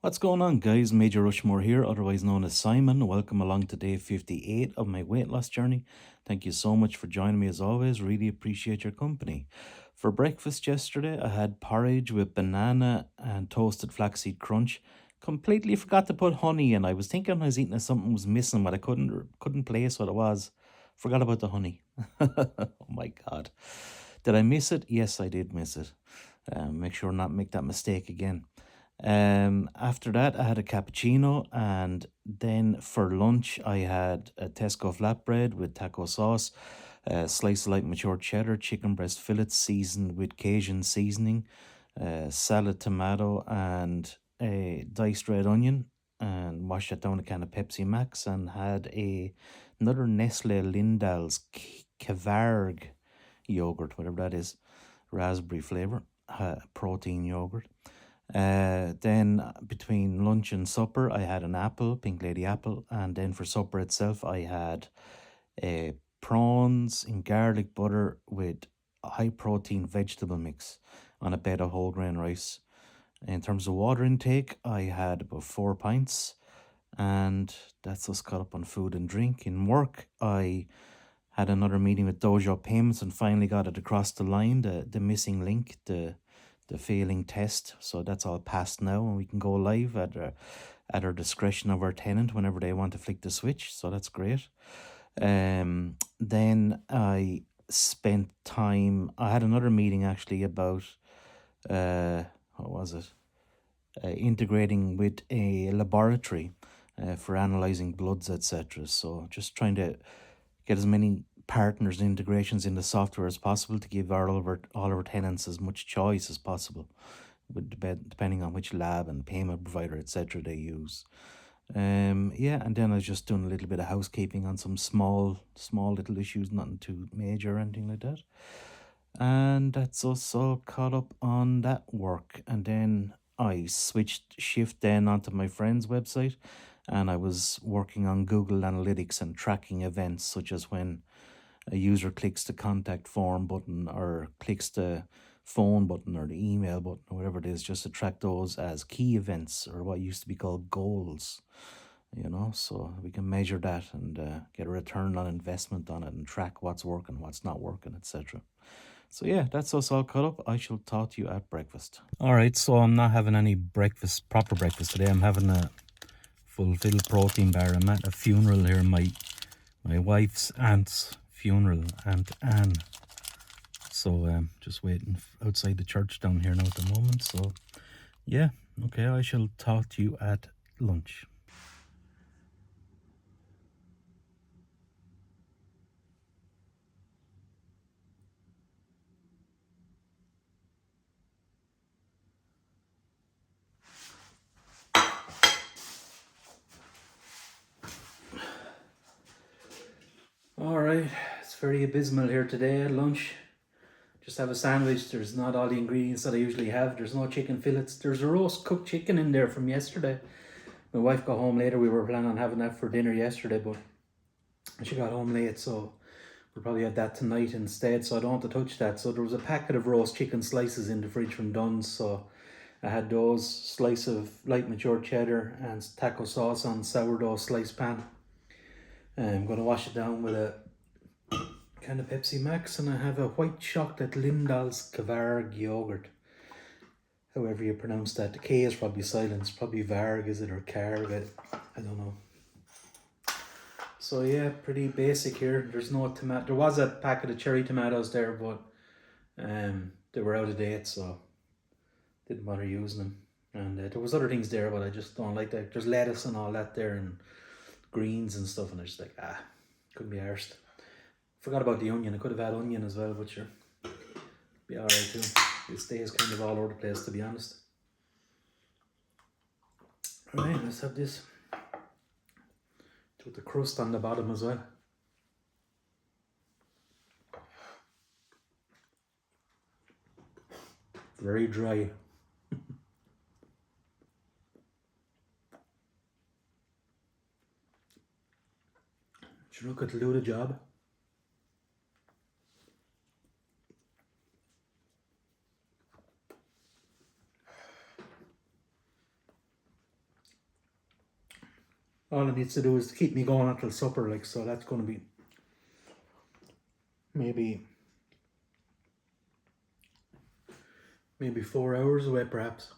What's going on, guys? Major Rushmore here, otherwise known as Simon. Welcome along to day 58 of my weight loss journey. Thank you so much for joining me as always. Really appreciate your company. For breakfast yesterday, I had porridge with banana and toasted flaxseed crunch. Completely forgot to put honey in. I was thinking I was eating something was missing, but I couldn't place what it was. Forgot about the honey. Oh my god. Did I miss it? Yes, I did miss it. Make sure not make that mistake again. After that, I had a cappuccino, and then for lunch, I had a Tesco flatbread with taco sauce, a slice of light mature cheddar, chicken breast fillets seasoned with Cajun seasoning, salad tomato, and a diced red onion, and washed that down a can of Pepsi Max, and had another Nestle Lindal's Kavarg yogurt, whatever that is, raspberry flavor, protein yogurt. Then between lunch and supper, I had an apple, pink lady apple, and then for supper itself, I had prawns in garlic butter with a high protein vegetable mix on a bed of whole grain rice. In terms of water intake, I had about 4 pints, and that's us caught up on food and drink. In work, I had another meeting with Dojo Payments and finally got it across the line, the missing link, the failing test. So that's all passed now, and we can go live at our discretion of our tenant whenever they want to flick the switch. So that's great. Then I spent time. I had another meeting actually about what was it? Integrating with a laboratory for analyzing bloods, etc. So just trying to get as many partners and integrations in the software as possible to give all our tenants as much choice as possible, depending on which lab and payment provider, etc. they use. Yeah, and then I was just doing a little bit of housekeeping on some small little issues, nothing too major or anything like that. And that's us all caught up on that work. And then I switched shift then onto my friend's website, and I was working on Google Analytics and tracking events such as when a user clicks the contact form button or clicks the phone button or the email button or whatever it is, just to track those as key events or what used to be called goals, so we can measure that and get a return on investment on it and track what's working, what's not working, etc. So yeah, that's us all caught up. I shall talk to you at breakfast. All right, so I'm not having any proper breakfast today. I'm having a fulfilled protein bar. I'm at a funeral here, my wife's aunt's funeral, Aunt Anne. So just waiting outside the church down here now at the moment. So yeah, okay, I shall talk to you at lunch. All right, it's very abysmal here today at lunch. Just have a sandwich. There's not all the ingredients that I usually have. There's no chicken fillets. There's a roast cooked chicken in there from yesterday. My wife got home later. We were planning on having that for dinner yesterday, but she got home late, so we'll probably have that tonight instead. So I don't want to touch that. So there was a packet of roast chicken slices in the fridge from Dunn's, so I had those, slice of light mature cheddar and taco sauce on sourdough slice pan. I'm going to wash it down with a kind of Pepsi Max, and I have a white chocolate Lindal's Kavarg yogurt. However you pronounce that. The K is probably silent. It's probably Varg, is it, or Carg? I don't know. So yeah, pretty basic here. There's no tomato. There was a packet of cherry tomatoes there, but they were out of date, so didn't bother using them. And there was other things there, but I just don't like that. There's lettuce and all that there, and greens and stuff, and I just like, couldn't be arsed. Forgot about the onion. I could have had onion as well, but sure, be alright too. This day is kind of all over the place, to be honest. Alright, let's have this with the crust on the bottom as well. Very dry. Should look at do the job. All it needs to do is to keep me going until supper, like, so that's going to be maybe 4 hours away, perhaps.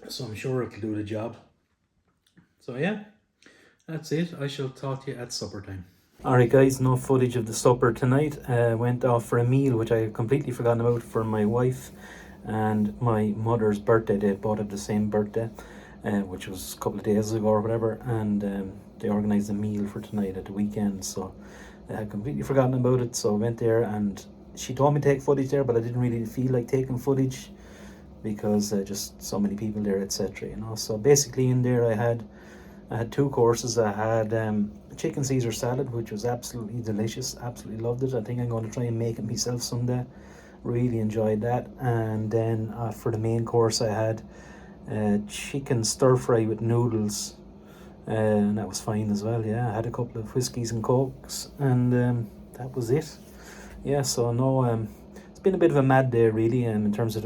So I'm sure it'll do the job. So yeah, that's it. I shall talk to you at supper time. Alright guys, no footage of the supper tonight. Went off for a meal which I had completely forgotten about for my wife and my mother's birthday. They both have the same birthday, which was a couple of days ago or whatever, and they organised a meal for tonight at the weekend, so I had completely forgotten about it. So I went there and she told me to take footage there, but I didn't really feel like taking footage because just so many people there, etc. So basically in there I had two courses. I had chicken Caesar salad, which was absolutely delicious. Absolutely loved it. I think I'm going to try and make it myself someday. Really enjoyed that. And then for the main course, I had chicken stir fry with noodles, and that was fine as well. Yeah, I had a couple of whiskies and cokes, and that was it. Yeah, so no, it's been a bit of a mad day really, in terms of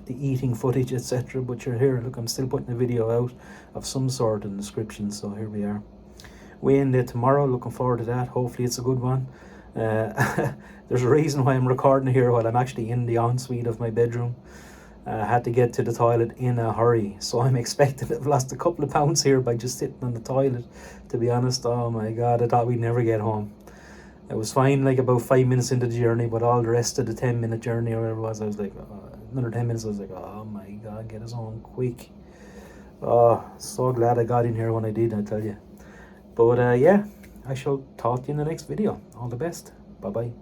the eating footage, etc. But you're here. Look, I'm still putting a video out of some sort in the description. So here we are. Weighing day tomorrow. Looking forward to that. Hopefully it's a good one. There's a reason why I'm recording here while I'm actually in the ensuite of my bedroom. I had to get to the toilet in a hurry, so I'm expecting to have lost a couple of pounds here by just sitting on the toilet, to be honest. Oh my god, I thought we'd never get home. It was fine like about 5 minutes into the journey, but all the rest of the 10-minute journey or whatever it was, I was like, another 10 minutes, I was like, oh my god, get us home quick. Oh, so glad I got in here when I did, I tell you. But yeah, I shall talk to you in the next video. All the best. Bye bye.